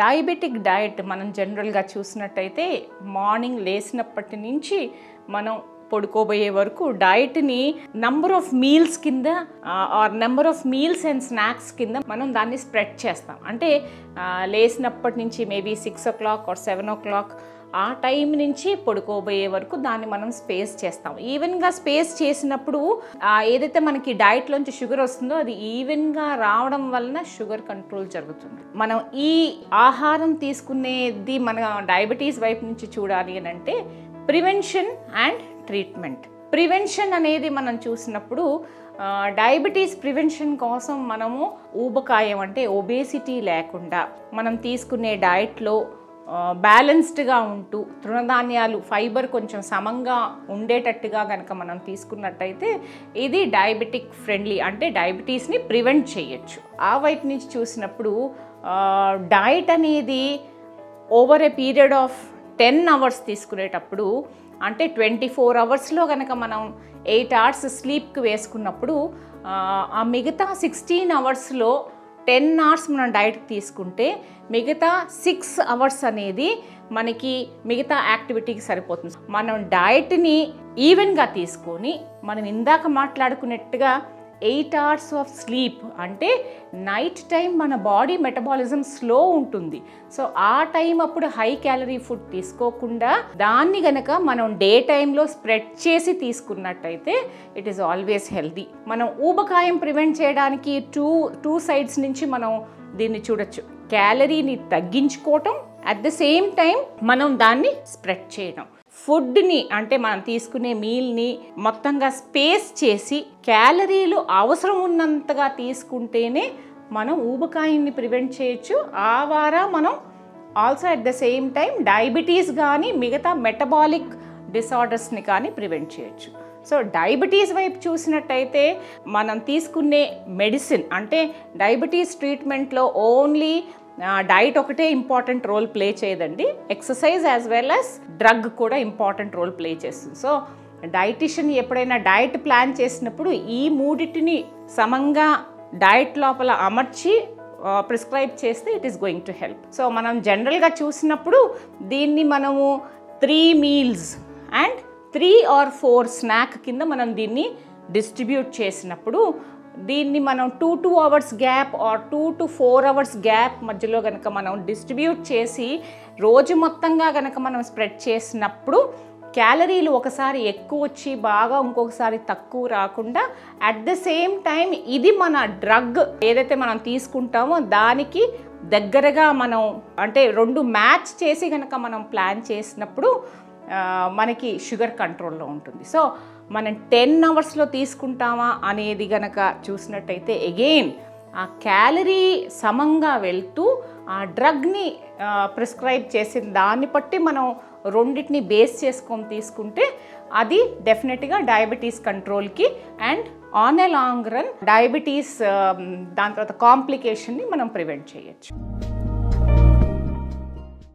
Diabetic diet మనం జనరల్గా చూసినట్టయితే మార్నింగ్ లేచినప్పటి నుంచి మనం పడుకోబోయే వరకు డైట్ని నంబర్ ఆఫ్ మీల్స్ కింద or number of meals and snacks కింద మనం దాన్ని స్ప్రెడ్ చేస్తాం. అంటే లేచినప్పటి నుంచి మేబీ 6 o'clock or 7 o'clock ఆ టైం నుంచి పడుకోబోయే వరకు దాన్ని మనం స్పేస్ చేస్తాం. ఈవెన్గా స్పేస్ చేసినప్పుడు ఏదైతే మనకి డైట్లోంచి షుగర్ వస్తుందో అది ఈవెన్గా రావడం వలన షుగర్ కంట్రోల్ జరుగుతుంది. మనం ఈ ఆహారం తీసుకునేది మన డయాబెటీస్ వైపు నుంచి చూడాలి అని అంటే ప్రివెన్షన్ అండ్ ట్రీట్మెంట్. ప్రివెన్షన్ అనేది మనం చూసినప్పుడు డయాబెటీస్ ప్రివెన్షన్ కోసం మనము ఊబకాయం అంటే ఒబేసిటీ లేకుండా మనం తీసుకునే డయట్లో బ్యాలెన్స్డ్గా ఉంటూ తృణధాన్యాలు ఫైబర్ కొంచెం సమంగా ఉండేటట్టుగా కనుక మనం తీసుకున్నట్టయితే ఇది డయాబెటిక్ ఫ్రెండ్లీ, అంటే డయాబెటీస్ని ప్రివెంట్ చేయొచ్చు. ఆ వైపు నుంచి చూసినప్పుడు డయట్ అనేది over a period of 10 hours తీసుకునేటప్పుడు అంటే 24 hours కనుక మనం 8 hours స్లీప్కి వేసుకున్నప్పుడు ఆ మిగతా 16 hours 10 hours మనం డైట్ తీసుకుంటే మిగతా 6 hours అనేది మనకి మిగతా యాక్టివిటీకి సరిపోతుంది. మనం డైట్ని ఈవెన్గా తీసుకొని మనం ఇందాక మాట్లాడుకున్నట్టుగా 8 hours ఆఫ్ స్లీప్ అంటే నైట్ టైం మన బాడీ మెటబాలిజం స్లో ఉంటుంది. సో ఆ టైం అప్పుడు హై క్యాలరీ ఫుడ్ తీసుకోకుండా దాన్ని గనక మనం డే టైంలో స్ప్రెడ్ చేసి తీసుకున్నట్టయితే ఇట్ ఈస్ ఆల్వేస్ హెల్దీ. మనం ఊబకాయం ప్రివెంట్ చేయడానికి టూ సైడ్స్ నుంచి మనం దీన్ని చూడొచ్చు. క్యాలరీని తగ్గించుకోవటం, అట్ ద సేమ్ టైం మనం దాన్ని స్ప్రెడ్ చేయడం. ఫుడ్ని అంటే మనం తీసుకునే మీల్ని మొత్తంగా స్పేస్ చేసి క్యాలరీలు అవసరం ఉన్నంతగా తీసుకుంటేనే మనం ఊబకాయాన్ని ప్రివెంట్ చేయొచ్చు. ఆ వారా మనం also at the same time diabetes కానీ మిగతా మెటబాలిక్ డిసార్డర్స్ని కానీ ప్రివెంట్ చేయొచ్చు. సో డయాబెటీస్ వైపు చూసినట్టయితే మనం తీసుకునే మెడిసిన్ అంటే డయాబెటీస్ ట్రీట్మెంట్లో ఓన్లీ డైట్ ఒకటే ఇంపార్టెంట్ రోల్ ప్లే చేయదండి. Exercise as well as drug కూడా ఇంపార్టెంట్ రోల్ ప్లే చేస్తుంది. సో డైటిషియన్ ఎప్పుడైనా డైట్ ప్లాన్ చేసినప్పుడు ఈ మూడిటిని సమంగా డైట్ లోపల అమర్చి ప్రిస్క్రైబ్ చేస్తే it is going to help. So మనం జనరల్గా చూసినప్పుడు దీన్ని మనము 3 meals అండ్ 3 or 4 స్నాక్ కింద మనం దీన్ని డిస్ట్రిబ్యూట్ చేసినప్పుడు దీన్ని మనం 2 hours gap or 2 to 4 hours gap మధ్యలో కనుక మనం డిస్ట్రిబ్యూట్ చేసి రోజు మొత్తంగా కనుక మనం స్ప్రెడ్ చేసినప్పుడు క్యాలరీలు ఒకసారి ఎక్కువ వచ్చి బాగా ఇంకొకసారి తక్కువ రాకుండా అట్ ద సేమ్ టైం ఇది మన డ్రగ్ ఏదైతే మనం తీసుకుంటామో దానికి దగ్గరగా మనం అంటే 2 మ్యాచ్ చేసి కనుక మనం ప్లాన్ చేసినప్పుడు మనకి షుగర్ కంట్రోల్లో ఉంటుంది. సో మనం 10 hours తీసుకుంటామా అనేది గనక చూసినట్టయితే అగైన్ ఆ క్యాలరీ సమంగా వెళ్తూ ఆ డ్రగ్ని ప్రిస్క్రైబ్ చేసిన దాన్ని బట్టి మనం రెండింటిని బేస్ చేసుకొని తీసుకుంటే అది డెఫినెట్గా డయాబెటీస్ కంట్రోల్కి and on a long run diabetes దాని తర్వాత కాంప్లికేషన్ని మనం ప్రివెంట్ చేయొచ్చు.